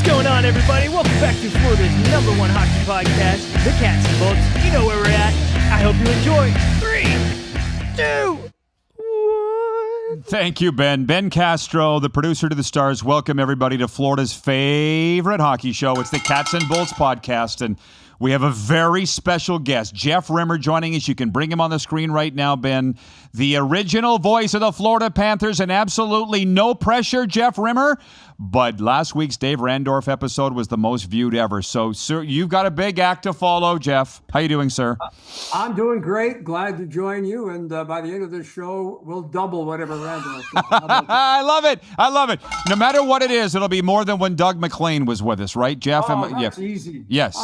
What's going on, everybody? Welcome back to Florida's #1 hockey podcast, The Cats and Bolts. You know where we're at. I hope you enjoy. 3, 2, 1. Thank you, Ben. Ben Castro, the producer to the Stars. Welcome, everybody, to Florida's favorite hockey show. It's the Cats and Bolts podcast, and we have a very special guest, Jeff Rimmer, joining us. You can bring him on the screen right now, Ben. The original voice of the Florida Panthers, and absolutely no pressure, Jeff Rimmer. But last week's Dave Randorf episode was the most viewed ever. So, sir, you've got a big act to follow, Jeff. How you doing, sir? I'm doing great. Glad to join you. And by the end of this show, we'll double whatever Randolph. I love it. I love it. No matter what it is, it'll be more than when Doug McLean was with us, right, Jeff? That's easy. Yes.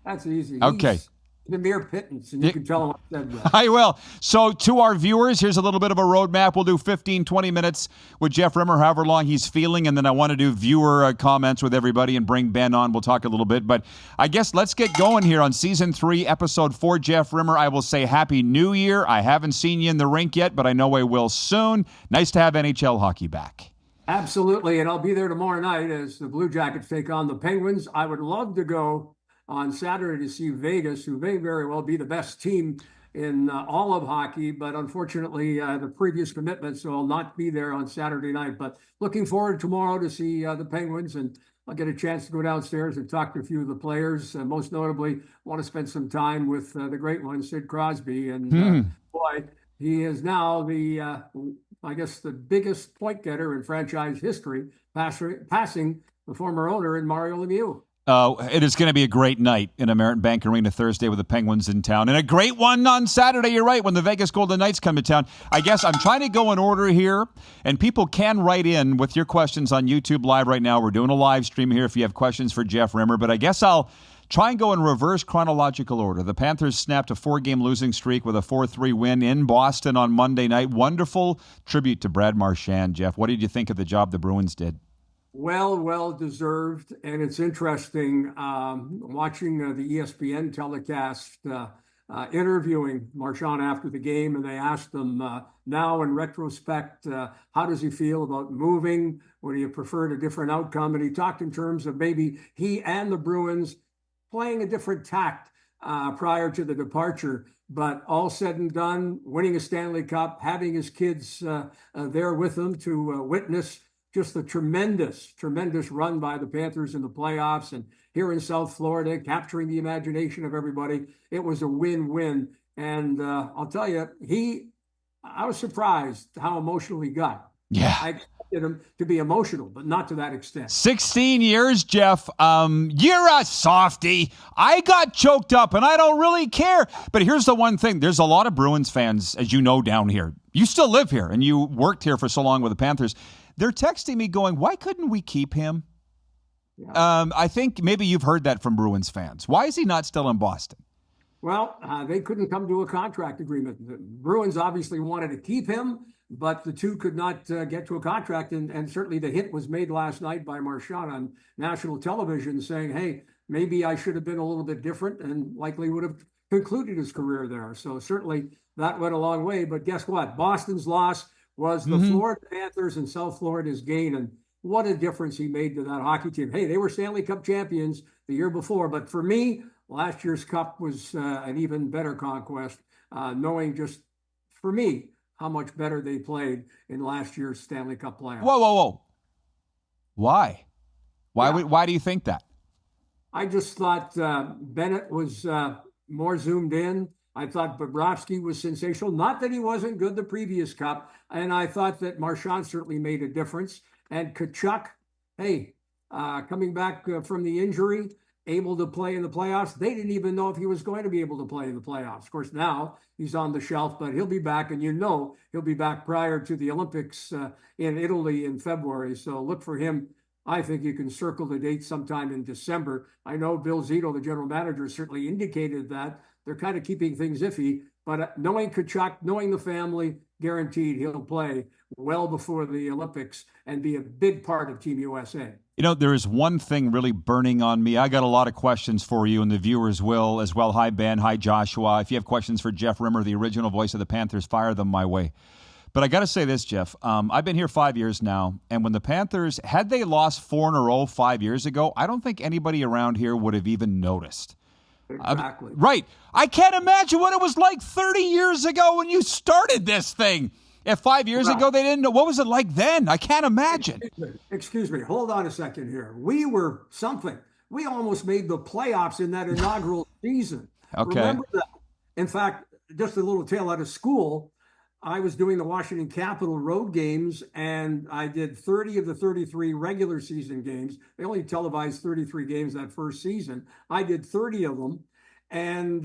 That's easy. Okay. He's the mere pittance, and you can tell him I said that. I will. So to our viewers, here's a little bit of a roadmap. We'll do 15, 20 minutes with Jeff Rimmer, however long he's feeling, and then I want to do viewer comments with everybody and bring Ben on. We'll talk a little bit. But I guess let's get going here on Season 3, Episode 4. Jeff Rimmer, I will say Happy New Year. I haven't seen you in the rink yet, but I know I will soon. Nice to have NHL hockey back. Absolutely, and I'll be there tomorrow night as the Blue Jackets take on the Penguins. I would love to go on Saturday to see Vegas, who may very well be the best team in all of hockey, but unfortunately the previous commitment, so I'll not be there on Saturday night. But looking forward tomorrow to see the Penguins, and I'll get a chance to go downstairs and talk to a few of the players. Most notably, want to spend some time with the great one, Sid Crosby, and boy, he is now the, I guess, the biggest point getter in franchise history, passing the former owner in Mario Lemieux. It is going to be a great night in American Bank Arena Thursday with the Penguins in town. And a great one on Saturday, you're right, when the Vegas Golden Knights come to town. I guess I'm trying to go in order here, and people can write in with your questions on YouTube Live right now. We're doing a live stream here if you have questions for Jeff Rimmer, but I guess I'll try and go in reverse chronological order. The Panthers snapped a 4-game losing streak with a 4-3 win in Boston on Monday night. Wonderful tribute to Brad Marchand, Jeff. What did you think of the job the Bruins did? Well deserved, and it's interesting watching the ESPN telecast interviewing Marchand after the game, and they asked him now in retrospect, how does he feel about moving? Would he have preferred a different outcome? And he talked in terms of maybe he and the Bruins playing a different tact prior to the departure. But all said and done, winning a Stanley Cup, having his kids there with him to witness just the tremendous run by the Panthers in the playoffs, and here in South Florida, capturing the imagination of everybody. It was a win-win. And I'll tell you, I was surprised how emotional he got. Yeah. I expected him to be emotional, but not to that extent. 16 years, Jeff. You're a softie. I got choked up, and I don't really care. But here's the one thing. There's a lot of Bruins fans, as you know, down here. You still live here, and you worked here for so long with the Panthers. They're texting me going, why couldn't we keep him? Yeah. I think maybe you've heard that from Bruins fans. Why is he not still in Boston? Well, they couldn't come to a contract agreement. The Bruins obviously wanted to keep him, but the two could not get to a contract. And certainly the hit was made last night by Marchand on national television saying, hey, maybe I should have been a little bit different, and likely would have concluded his career there. So certainly that went a long way. But guess what? Boston's loss was the Florida Panthers and South Florida's gain. And what a difference he made to that hockey team. Hey, they were Stanley Cup champions the year before. But for me, last year's Cup was an even better conquest, knowing just, for me, how much better they played in last year's Stanley Cup playoffs. Whoa. Why? Why do you think that? I just thought Bennett was more zoomed in. I thought Bobrovsky was sensational. Not that he wasn't good the previous Cup. And I thought that Marchand certainly made a difference. And Tkachuk, hey, coming back from the injury, able to play in the playoffs. They didn't even know if he was going to be able to play in the playoffs. Of course, now he's on the shelf, but he'll be back. And he'll be back prior to the Olympics in Italy in February. So look for him. I think you can circle the date sometime in December. I know Bill Zito, the general manager, certainly indicated that. They're kind of keeping things iffy, but knowing Tkachuk, knowing the family, guaranteed he'll play well before the Olympics and be a big part of Team USA. You know, there is one thing really burning on me. I got a lot of questions for you, and the viewers will as well. Hi, Ben. Hi, Joshua. If you have questions for Jeff Rimmer, the original voice of the Panthers, fire them my way. But I got to say this, Jeff. I've been here 5 years now, and when the Panthers, had they lost 4 in a row 5 years ago, I don't think anybody around here would have even noticed. Exactly. Right. I can't imagine what it was like 30 years ago when you started this thing. If 5 years ago they didn't know, what was it like then? I can't imagine. Excuse me. Hold on a second here. We were something. We almost made the playoffs in that inaugural season. Okay. Remember that? In fact, just a little tale out of school. I was doing the Washington Capitol road games, and I did 30 of the 33 regular season games. They only televised 33 games that first season. I did 30 of them. And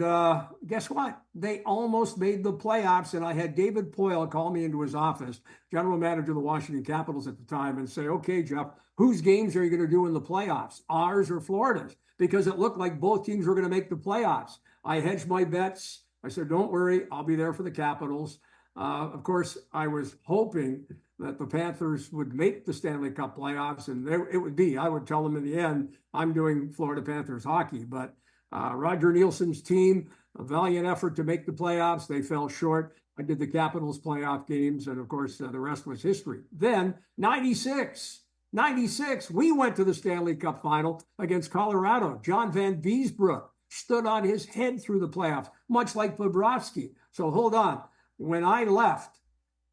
guess what? They almost made the playoffs, and I had David Poyle call me into his office, general manager of the Washington Capitals at the time, and say, okay, Jeff, whose games are you going to do in the playoffs, ours or Florida's? Because it looked like both teams were going to make the playoffs. I hedged my bets. I said, don't worry, I'll be there for the Capitals. Of course, I was hoping that the Panthers would make the Stanley Cup playoffs, and it would be. I would tell them in the end, I'm doing Florida Panthers hockey. But Roger Nielsen's team, a valiant effort to make the playoffs. They fell short. I did the Capitals playoff games, and of course, the rest was history. Then, 96, we went to the Stanley Cup final against Colorado. John Van Beesbroek stood on his head through the playoffs, much like Bobrovsky. So hold on. When I left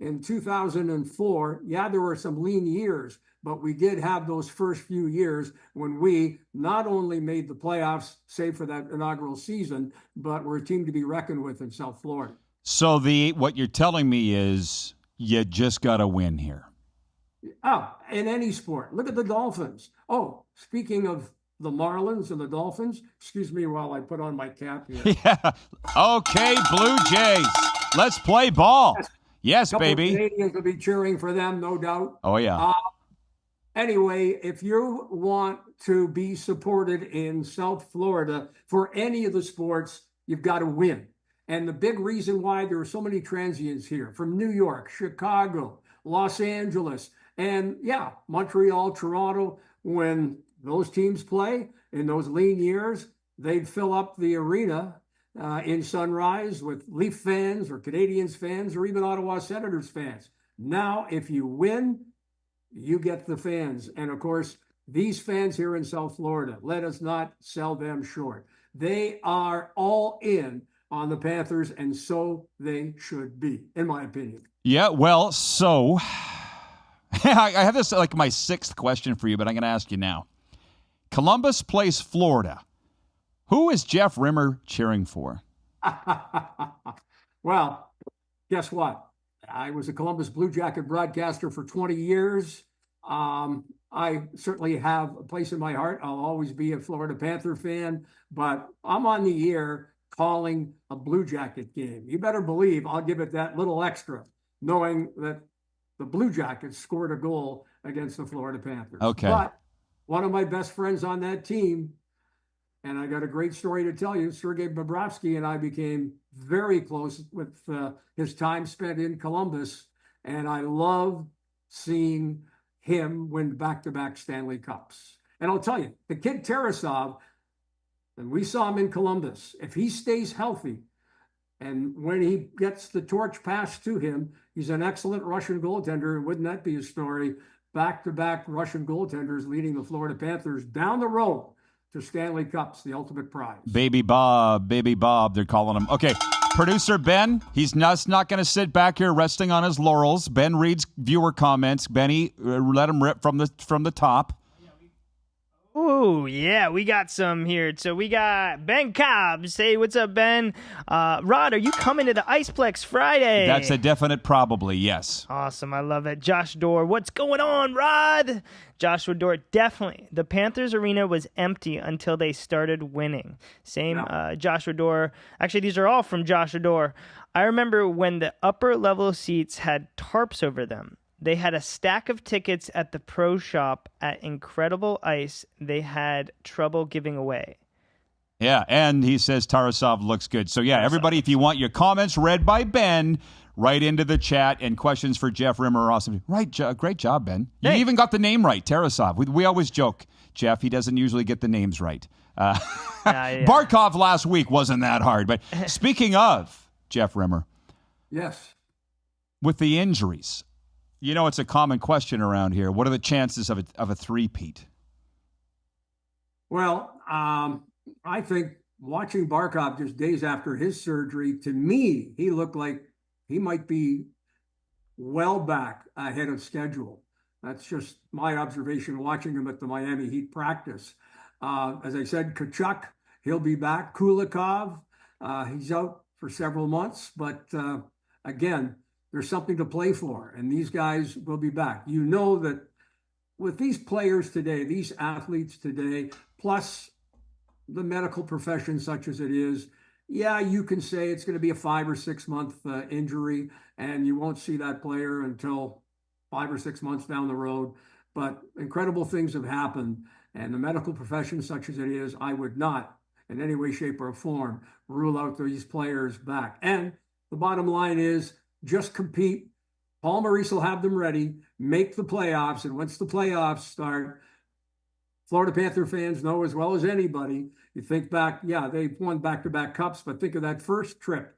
in 2004, there were some lean years, but we did have those first few years when we not only made the playoffs, save for that inaugural season, but we're a team to be reckoned with in South Florida. So what you're telling me is you just got to win here. Oh, in any sport. Look at the Dolphins. Oh, speaking of the Marlins and the Dolphins, excuse me while I put on my cap here. Yeah. Okay, Blue Jays. Let's play ball. Yes, baby. Canadians will be cheering for them, no doubt. Oh, yeah. Anyway, if you want to be supported in South Florida for any of the sports, you've got to win. And the big reason why there are so many transients here from New York, Chicago, Los Angeles, and Montreal, Toronto, when those teams play in those lean years, they'd fill up the arena in Sunrise with Leaf fans or Canadians fans or even Ottawa Senators fans. Now, if you win, you get the fans. And of course, these fans here in South Florida, let us not sell them short. They are all in on the Panthers, and so they should be, in my opinion. Yeah, well, so I have this like my sixth question for you, but I'm going to ask you now. Columbus plays Florida. Who is Jeff Rimmer cheering for? Well, guess what? I was a Columbus Blue Jacket broadcaster for 20 years. I certainly have a place in my heart. I'll always be a Florida Panther fan, but I'm on the air calling a Blue Jacket game. You better believe I'll give it that little extra, knowing that the Blue Jackets scored a goal against the Florida Panthers. Okay. But one of my best friends on that team, and I got a great story to tell you, Sergei Bobrovsky and I became very close with his time spent in Columbus, and I love seeing him win back-to-back Stanley Cups. And I'll tell you, the kid Tarasov, and we saw him in Columbus, if he stays healthy, and when he gets the torch passed to him, he's an excellent Russian goaltender, and wouldn't that be a story? Back-to-back Russian goaltenders leading the Florida Panthers down the road to Stanley Cups, the ultimate prize. Baby Bob, they're calling him. Okay, producer Ben, he's not going to sit back here resting on his laurels. Ben reads viewer comments. Benny, let him rip from the top. Oh, yeah, we got some here. So we got Ben Cobb. Say, what's up, Ben? Rod, are you coming to the Iceplex Friday? That's a definite probably, yes. Awesome, I love it. Josh Dorr, what's going on, Rod? Joshua Dorr, definitely. The Panthers arena was empty until they started winning. Same, Joshua Dorr. Actually, these are all from Joshua Dorr. I remember when the upper level seats had tarps over them. They had a stack of tickets at the pro shop at Incredible Ice they had trouble giving away. Yeah, and he says Tarasov looks good. So, yeah, everybody, if you want your comments read by Ben, write into the chat, and questions for Jeff Rimmer are awesome. Right, great job, Ben. You even got the name right, Tarasov. We always joke, Jeff, he doesn't usually get the names right. Barkov last week wasn't that hard. But speaking of Jeff Rimmer. Yes. With the injuries, it's a common question around here. What are the chances of a three-peat? Well, I think watching Barkov just days after his surgery, to me, he looked like he might be well back ahead of schedule. That's just my observation watching him at the Miami Heat practice. As I said, Kachuk, he'll be back. Kulikov, he's out for several months, but again, there's something to play for, and these guys will be back. You know that with these players today, these athletes today, plus the medical profession such as it is, yeah, you can say it's going to be a 5 or 6 month injury, and you won't see that player until 5 or 6 months down the road. But incredible things have happened, and the medical profession such as it is, I would not in any way, shape, or form rule out these players back. And the bottom line is just compete. Paul Maurice will have them ready, make the playoffs, and once the playoffs start, Florida Panther fans know as well as anybody, you think back, yeah, they've won back-to-back cups, but think of that first trip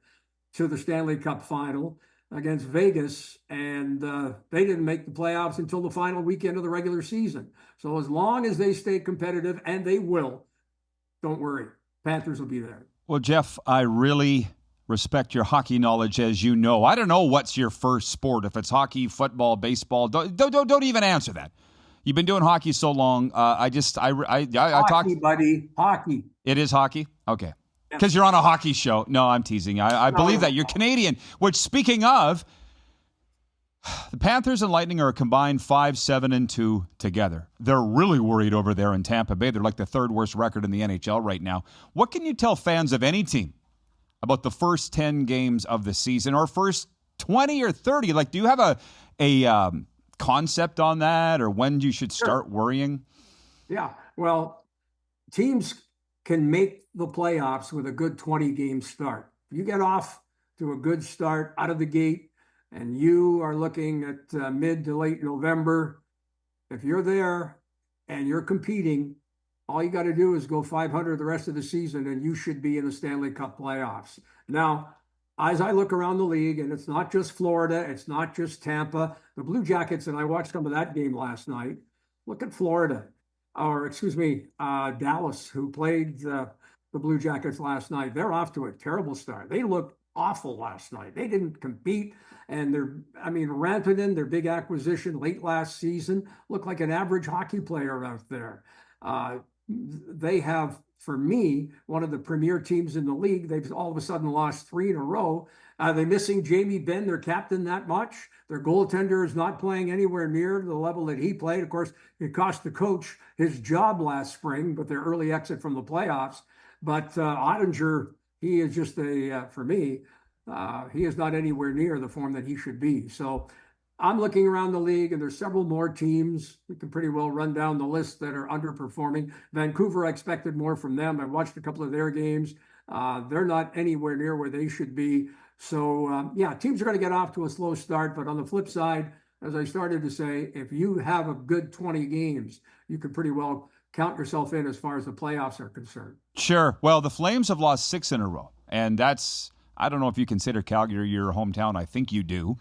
to the Stanley Cup final against Vegas, and they didn't make the playoffs until the final weekend of the regular season. So as long as they stay competitive, and they will, don't worry, Panthers will be there. Well, Jeff, I really respect your hockey knowledge, as you know. I don't know what's your first sport, if it's hockey, football, baseball. Don't even answer that. You've been doing hockey so long. I Hockey, buddy. Hockey. It is hockey? Okay. Because you're on a hockey show. No, I'm teasing. I believe that. You're Canadian. Which, speaking of, the Panthers and Lightning are a combined 5-7-2 together. They're really worried over there in Tampa Bay. They're like the third worst record in the NHL right now. What can you tell fans of any team about the first 10 games of the season, or first 20 or 30? Like, do you have a concept on that, or when you should start worrying? Yeah, well, teams can make the playoffs with a good 20-game start. If you get off to a good start out of the gate and you are looking at mid to late November, if you're there and you're competing, all you got to do is go 500 the rest of the season and you should be in the Stanley Cup playoffs. Now, as I look around the league, and it's not just Florida, it's not just Tampa, the Blue Jackets, and I watched some of that game last night. Look at Florida, Dallas, who played the Blue Jackets last night. They're off to a terrible start. They looked awful last night. They didn't compete, and Rantanen, their big acquisition late last season, looked like an average hockey player out there. They have, for me, one of the premier teams in the league. They've all of a sudden lost 3 in a row. Are they missing Jamie Benn, their captain, that much? Their goaltender is not playing anywhere near the level that he played. Of course, it cost the coach his job last spring, but their early exit from the playoffs. But Ottinger, he is just for me, he is not anywhere near the form that he should be. So I'm looking around the league, and there's several more teams. We can pretty well run down the list that are underperforming. Vancouver, I expected more from them. I watched a couple of their games. They're not anywhere near where they should be. So, teams are going to get off to a slow start. But on the flip side, as I started to say, if you have a good 20 games, you can pretty well count yourself in as far as the playoffs are concerned. Sure. Well, the Flames have lost 6 in a row. And that's, I don't know if you consider Calgary your hometown. I think you do.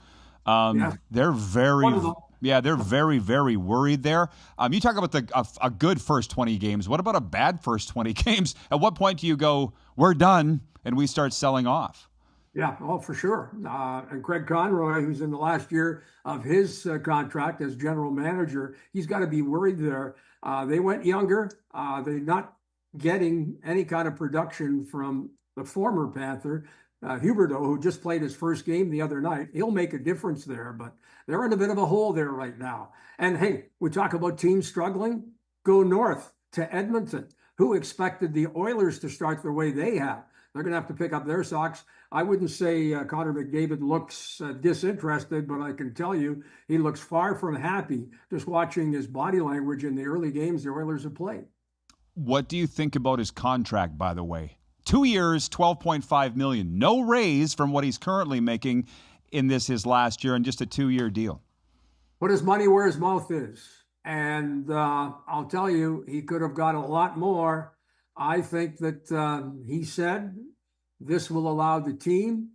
They're very, very worried there. You talk about a good first 20 games. What about a bad first 20 games? At what point do you go, we're done, and we start selling off? Yeah, for sure. And Craig Conroy, who's in the last year of his contract as general manager, he's got to be worried there. They went younger. They're not getting any kind of production from the former Panther. Huberdeau, who just played his first game the other night, he'll make a difference there, but they're in a bit of a hole there right now. And hey, we talk about teams struggling. Go north to Edmonton. Who expected the Oilers to start the way they have? They're going to have to pick up their socks. I wouldn't say Connor McDavid looks disinterested, but I can tell you he looks far from happy just watching his body language in the early games the Oilers have played. What do you think about his contract, by the way? 2 years, $12.5 million. No raise from what he's currently making in his last year, and just a 2-year deal. Put his money where his mouth is. And I'll tell you, he could have got a lot more. I think that he said this will allow the team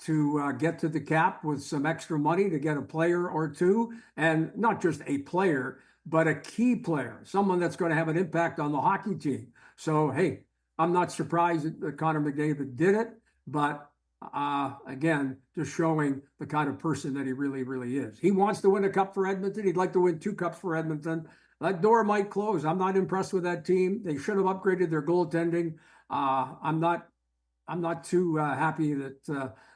to get to the cap with some extra money to get a player or two, and not just a player, but a key player, someone that's going to have an impact on the hockey team. So, hey, I'm not surprised that Connor McDavid did it, but again, just showing the kind of person that he really, really is. He wants to win a cup for Edmonton. He'd like to win 2 cups for Edmonton. That door might close. I'm not impressed with that team. They should have upgraded their goaltending. I'm not too happy that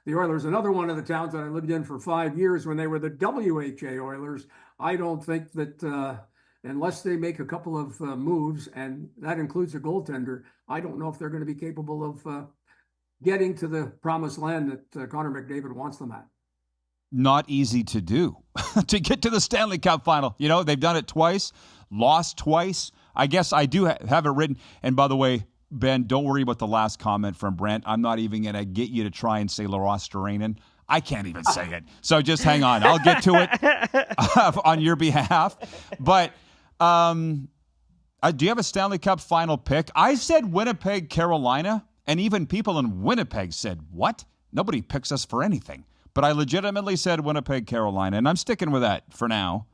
the Oilers, another one of the towns that I lived in for 5 years when they were the WHA Oilers. I don't think that unless they make a couple of moves, and that includes a goaltender, I don't know if they're going to be capable of getting to the promised land that Connor McDavid wants them at. Not easy to do, to get to the Stanley Cup final. You know, they've done it twice, lost twice. I guess I do have it written. And by the way, Ben, don't worry about the last comment from Brent. I'm not even going to get you to try and say Lorostrainen. I can't even say it. So just hang on. I'll get to it on your behalf. But do you have a Stanley Cup final pick? I said Winnipeg, Carolina. And even people in Winnipeg said, what? Nobody picks us for anything. But I legitimately said Winnipeg, Carolina, and I'm sticking with that for now.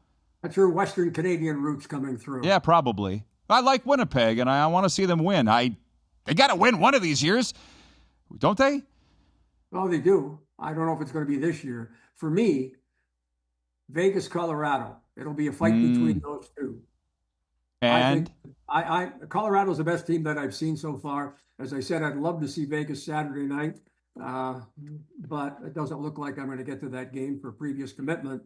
That's your Western Canadian roots coming through. Yeah, probably. I like Winnipeg, and I want to see them win. They got to win one of these years, don't they? Well, they do. I don't know if it's going to be this year. For me, Vegas, Colorado. It'll be a fight between those two. And Colorado's the best team that I've seen so far. As I said, I'd love to see Vegas Saturday night, but it doesn't look like I'm going to get to that game for previous commitment.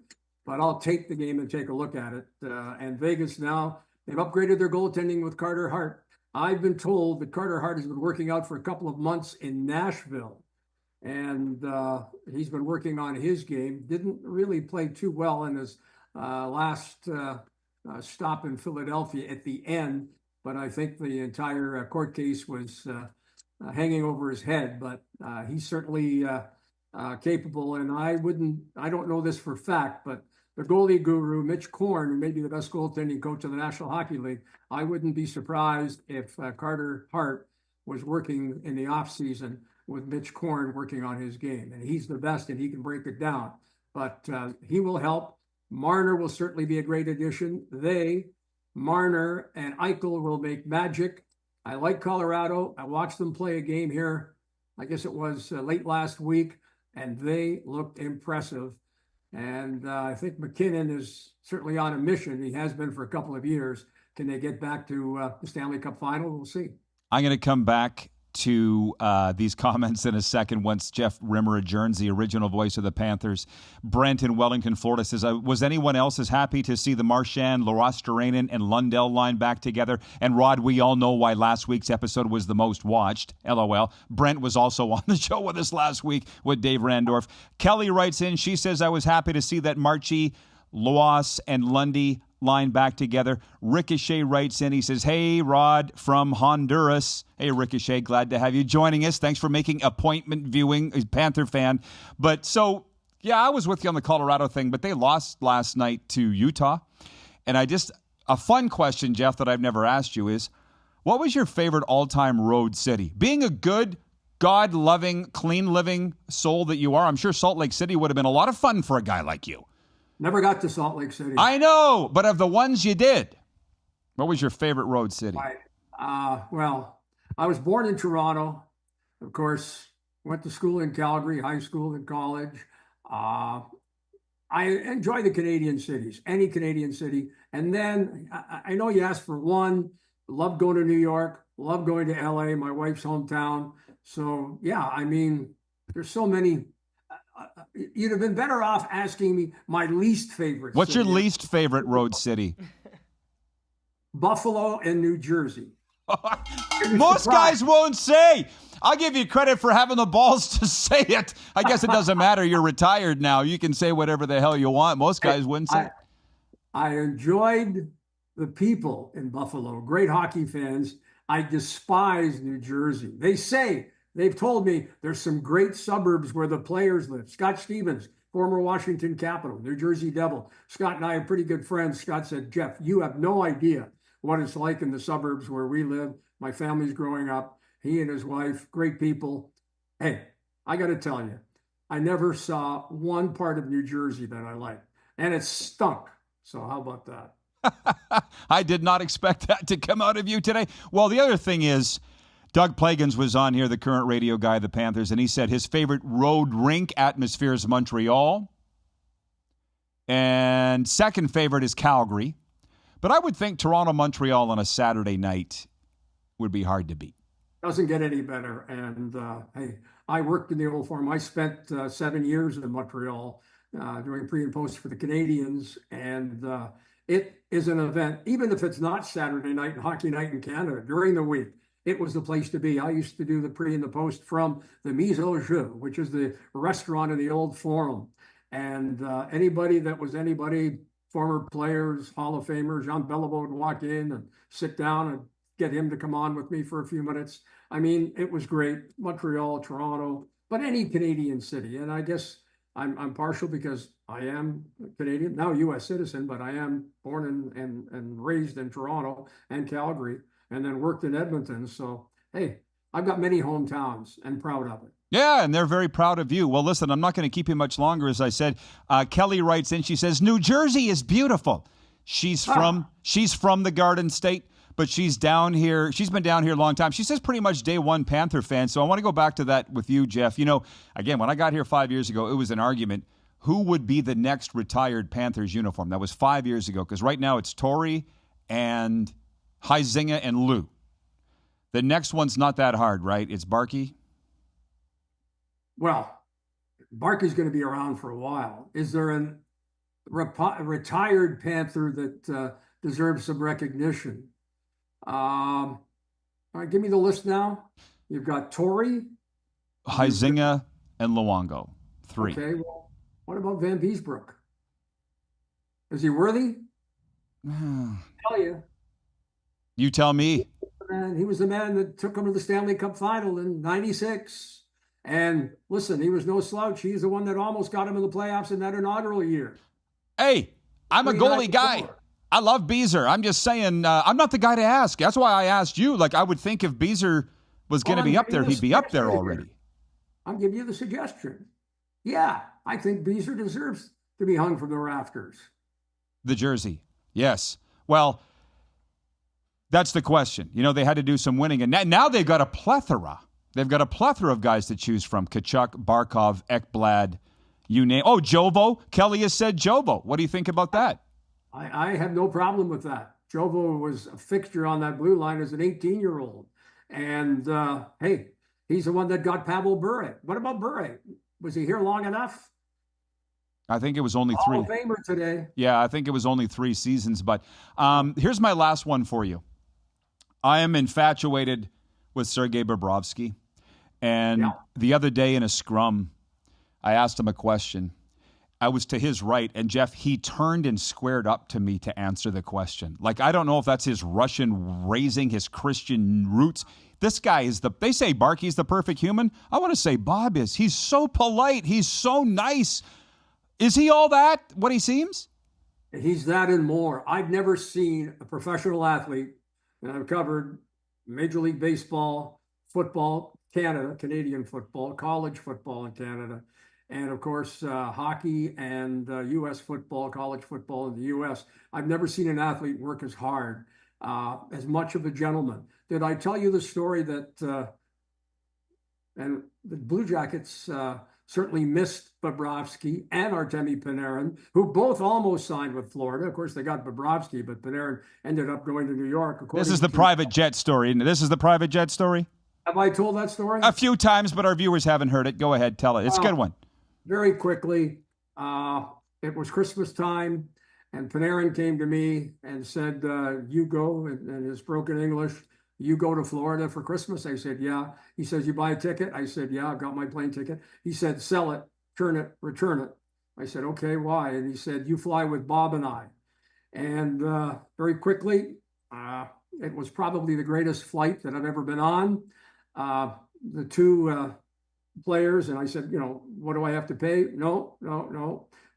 But I'll take the game and take a look at it. And Vegas now, they've upgraded their goaltending with Carter Hart. I've been told that Carter Hart has been working out for a couple of months in Nashville, and he's been working on his game. Didn't really play too well in his last stop in Philadelphia at the end, but I think the entire court case was hanging over his head. But he's certainly capable, and I don't know this for fact, but the goalie guru, Mitch Korn, who may be the best goaltending coach in the National Hockey League, I wouldn't be surprised if Carter Hart was working in the offseason with Mitch Korn working on his game. And he's the best, and he can break it down. But he will help. Marner will certainly be a great addition. Marner and Eichel will make magic. I like Colorado. I watched them play a game here, I guess it was late last week, and they looked impressive. And I think McKinnon is certainly on a mission. He has been for a couple of years. Can they get back to the Stanley Cup final? We'll see. I'm going to come back to these comments in a second once Jeff Rimmer adjourns, the original voice of the Panthers. Brent in Wellington, Florida says, was anyone else as happy to see the Marchand, Lorostrainen, and Lundell line back together? And Rod, we all know why last week's episode was the most watched. LOL. Brent was also on the show with us last week with Dave Randorf. Kelly writes in, she says, I was happy to see that Marchie, Loas, and Lundy line back together. Ricochet writes in, he says, hey, Rod from Honduras. Hey, Ricochet, glad to have you joining us. Thanks for making appointment viewing, a Panther fan. But so, yeah, I was with you on the Colorado thing, but they lost last night to Utah. And a fun question, Jeff, that I've never asked you is, what was your favorite all-time road city? Being a good, God-loving, clean-living soul that you are, I'm sure Salt Lake City would have been a lot of fun for a guy like you. Never got to Salt Lake City. I know, but of the ones you did, what was your favorite road city? Well, I was born in Toronto. Of course, went to school in Calgary, high school and college. I enjoy the Canadian cities, any Canadian city. And then I know you asked for one. Love going to New York. Love going to LA, my wife's hometown. So, yeah, I mean, there's so many. You'd have been better off asking me my least favorite. What's your least favorite road city? Buffalo and New Jersey. Most guys won't say. I'll give you credit for having the balls to say it. I guess it doesn't matter. You're retired now. You can say whatever the hell you want. Most guys wouldn't say. I enjoyed the people in Buffalo. Great hockey fans. I despise New Jersey. They've told me there's some great suburbs where the players live. Scott Stevens, former Washington Capital, New Jersey Devil. Scott and I are pretty good friends. Scott said, Jeff, you have no idea what it's like in the suburbs where we live. My family's growing up. He and his wife, great people. Hey, I got to tell you, I never saw one part of New Jersey that I liked, and it stunk. So how about that? I did not expect that to come out of you today. Well, the other thing is, Doug Plagans was on here, the current radio guy of the Panthers, and he said his favorite road rink atmosphere is Montreal, and second favorite is Calgary. But I would think Toronto-Montreal on a Saturday night would be hard to beat. Doesn't get any better. And I worked in the old farm. I spent 7 years in Montreal doing pre and post for the Canadians, and it is an event, even if it's not Saturday night and hockey night in Canada, during the week. It was the place to be. I used to do the pre and the post from the Mise au Jeu, which is the restaurant in the old forum. And anybody, former players, Hall of Famers, Jean Beliveau would walk in and sit down and get him to come on with me for a few minutes. I mean, it was great. Montreal, Toronto, but any Canadian city. And I guess I'm partial because I am Canadian, now U.S. citizen, but I am born and raised in Toronto and Calgary, and then worked in Edmonton. So, hey, I've got many hometowns and proud of it. Yeah, and they're very proud of you. Well, listen, I'm not going to keep you much longer. As I said, Kelly writes in, she says, New Jersey is beautiful. She's from the Garden State, but she's down here. She's been down here a long time. She says pretty much day one Panther fan. So I want to go back to that with you, Jeff. You know, again, when I got here 5 years ago, it was an argument. Who would be the next retired Panthers uniform? That was 5 years ago, because right now it's Torrey and Huizinga and Lou. The next one's not that hard, right? It's Barkey. Well, Barkey's going to be around for a while. Is there a retired Panther that deserves some recognition? All right, give me the list now. You've got Torrey, Huizinga, and Luongo. 3. Okay, well, what about Van Beesbrook? Is he worthy? Tell you. You tell me. And he was the man that took him to the Stanley Cup final in '96. And listen, he was no slouch. He's the one that almost got him in the playoffs in that inaugural year. Hey, I'm a goalie guy. I love Beezer. I'm just saying, I'm not the guy to ask. That's why I asked you. Like, I would think if Beezer was going to be up there, he'd be up there already. I'll give you the suggestion. Yeah, I think Beezer deserves to be hung from the rafters. The jersey. Yes. Well, that's the question. You know, they had to do some winning, and now they've got a plethora. They've got a plethora of guys to choose from. Kachuk, Barkov, Ekblad, you name. Oh, Jovo. Kelly has said Jovo. What do you think about that? I have no problem with that. Jovo was a fixture on that blue line as an 18-year-old. And, hey, he's the one that got Pavel Bure. What about Bure? Was he here long enough? I think it was only 3. Hall of Famer today. Yeah, I think it was only 3 seasons. But here's my last one for you. I am infatuated with Sergei Bobrovsky. And the other day in a scrum, I asked him a question. I was to his right, and Jeff, he turned and squared up to me to answer the question. Like, I don't know if that's his Russian raising, his Christian roots. This guy is they say Barkey's the perfect human. I want to say Bob is. He's so polite. He's so nice. Is he all that, what he seems? He's that and more. I've never seen a professional athlete, and I've covered Major League Baseball, football, Canadian football, college football in Canada, and of course, hockey and U.S. football, college football in the U.S. I've never seen an athlete work as hard, as much of a gentleman. Did I tell you the story that, and the Blue Jackets certainly missed Bobrovsky and Artemi Panarin, who both almost signed with Florida. Of course, they got Bobrovsky, but Panarin ended up going to New York. This is the private jet story, isn't it? This is the private jet story? Have I told that story? A few times, but our viewers haven't heard it. Go ahead, tell it. It's a good one. Very quickly, it was Christmas time, and Panarin came to me and said, you go, in his broken English, you go to Florida for Christmas? I said, yeah. He says, you buy a ticket? I said, yeah, I've got my plane ticket. He said, sell it, turn it, return it. I said, okay, why? And he said, you fly with Bob and I. And very quickly, it was probably the greatest flight that I've ever been on. The 2 players, and I said, you know, what do I have to pay? No.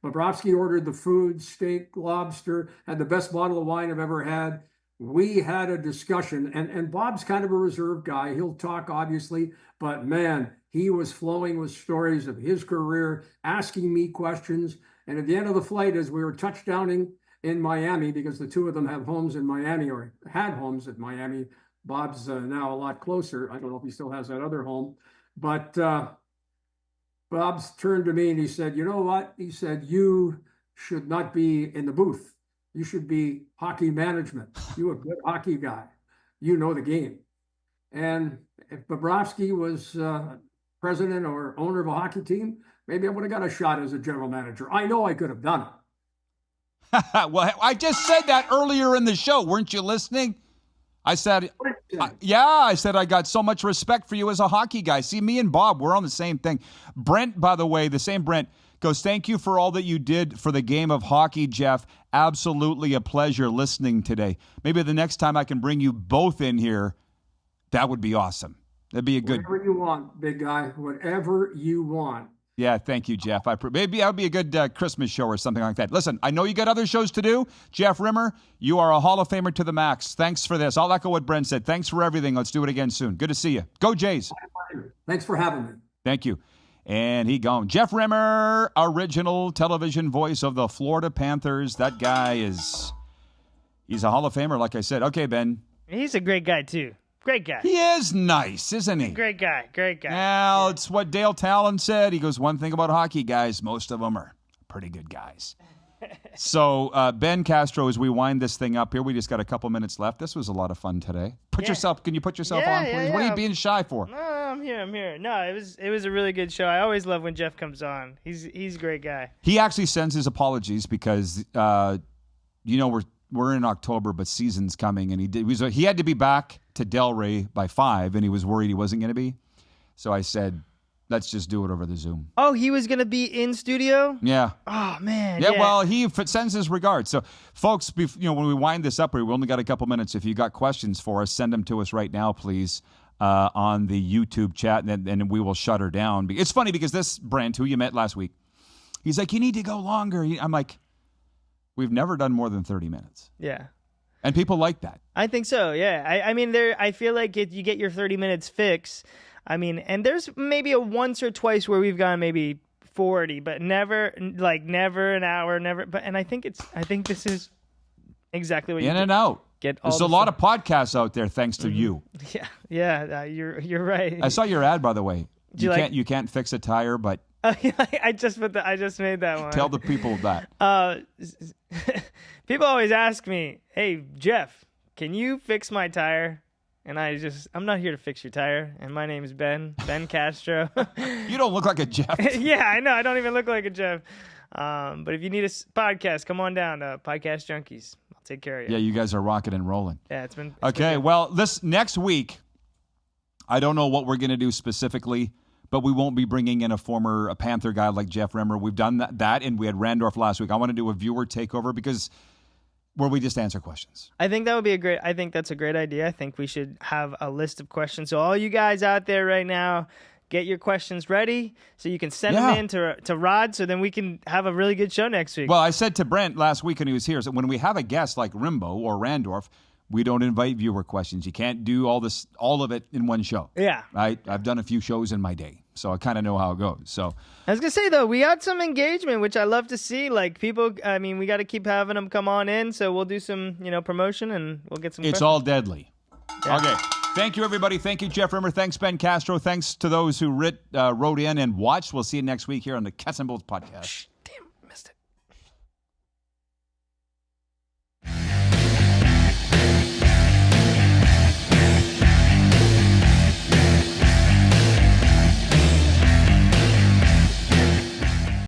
Bobrovsky ordered the food, steak, lobster, had the best bottle of wine I've ever had. we had a discussion, and Bob's kind of a reserved guy. He'll talk, obviously, but man, he was flowing with stories of his career, asking me questions. And at the end of the flight, as we were touchdowning in Miami, because the two of them have homes in Miami or had homes at Miami, Bob's now a lot closer. I don't know if he still has that other home, but Bob's turned to me and he said, "You know what?" He said, "You should not be in the booth. You should be hockey management. You're a good hockey guy. You know the game." And if Bobrovsky was president or owner of a hockey team, maybe I would have got a shot as a general manager. I know I could have done it. Well, I just said that earlier in the show. Weren't you listening? I said, I said I got so much respect for you as a hockey guy. See, me and Bob, we're on the same thing. Brent, by the way, the same Brent, goes, "Thank you for all that you did for the game of hockey, Jeff. Absolutely a pleasure listening today. Maybe the next time I can bring you both in here, that would be awesome." That'd be a good... Whatever you want, big guy. Whatever you want. Yeah, thank you, Jeff. Maybe that would be a good Christmas show or something like that. Listen, I know you got other shows to do. Jeff Rimmer, you are a Hall of Famer to the max. Thanks for this. I'll echo what Brent said. Thanks for everything. Let's do it again soon. Good to see you. Go Jays. Thanks for having me. Thank you. And he gone. Jeff Rimmer, original television voice of the Florida Panthers. That guy he's a Hall of Famer, like I said. Okay, Ben. He's a great guy, too. Great guy. He is nice, isn't he? Great guy. Great guy. Well, it's what Dale Talon said. He goes, one thing about hockey guys, most of them are pretty good guys. So, Ben Castro, as we wind this thing up here, we just got a couple minutes left. This was a lot of fun today. Can you put yourself on, please? What are you being shy for? No, I'm here. No, it was a really good show. I always love when Jeff comes on. He's a great guy. He actually sends his apologies because, we're in October, but season's coming, and he had to be back to Delray by 5, and he was worried he wasn't going to be. So I said, let's just do it over the Zoom. Oh, he was going to be in studio? Yeah. Oh, man. Yeah, well, he sends his regards. So, folks, when we wind this up here, we only got a couple minutes. If you got questions for us, send them to us right now, please, on the YouTube chat, and we will shut her down. It's funny because this Brent, who you met last week, he's like, you need to go longer. I'm like, we've never done more than 30 minutes. Yeah. And people like that. I think so, yeah. I feel like you get your 30 minutes fix. And there's maybe a once or twice where we've gone maybe 40, but never an hour, never. And I think this is exactly what you in and out. There's a lot of podcasts out there thanks to you. Yeah. You're right. I saw your ad, by the way. You can't fix a tire, but I just made that one. Tell the people that. People always ask me, "Hey, Jeff, can you fix my tire?" And I'm not here to fix your tire. And my name is Ben Castro. You don't look like a Jeff. Yeah, I know. I don't even look like a Jeff. But if you need a podcast, come on down to Podcast Junkies. I'll take care of you. Yeah, you guys are rocking and rolling. Yeah, it's been okay. Well, this next week, I don't know what we're going to do specifically, but we won't be bringing in a Panther guy like Jeff Rimmer. We've done that, and we had Randorf last week. I want to do a viewer takeover where we just answer questions. I think that's a great idea. I think we should have a list of questions. So all you guys out there right now, get your questions ready so you can send them in to Rod so then we can have a really good show next week. Well, I said to Brent last week when he was here, that when we have a guest like Rimbo or Randorf, we don't invite viewer questions. You can't do all of it in one show. Yeah. Right? I've done a few shows in my day, so I kind of know how it goes. So I was going to say, though, we got some engagement, which I love to see. Like, people, we got to keep having them come on in, so we'll do some, promotion, and we'll get some It's questions. all deadly. Yeah. Okay. Thank you, everybody. Thank you, Jeff Rimmer. Thanks, Ben Castro. Thanks to those who wrote in and watched. We'll see you next week here on the Cats and Bolts podcast.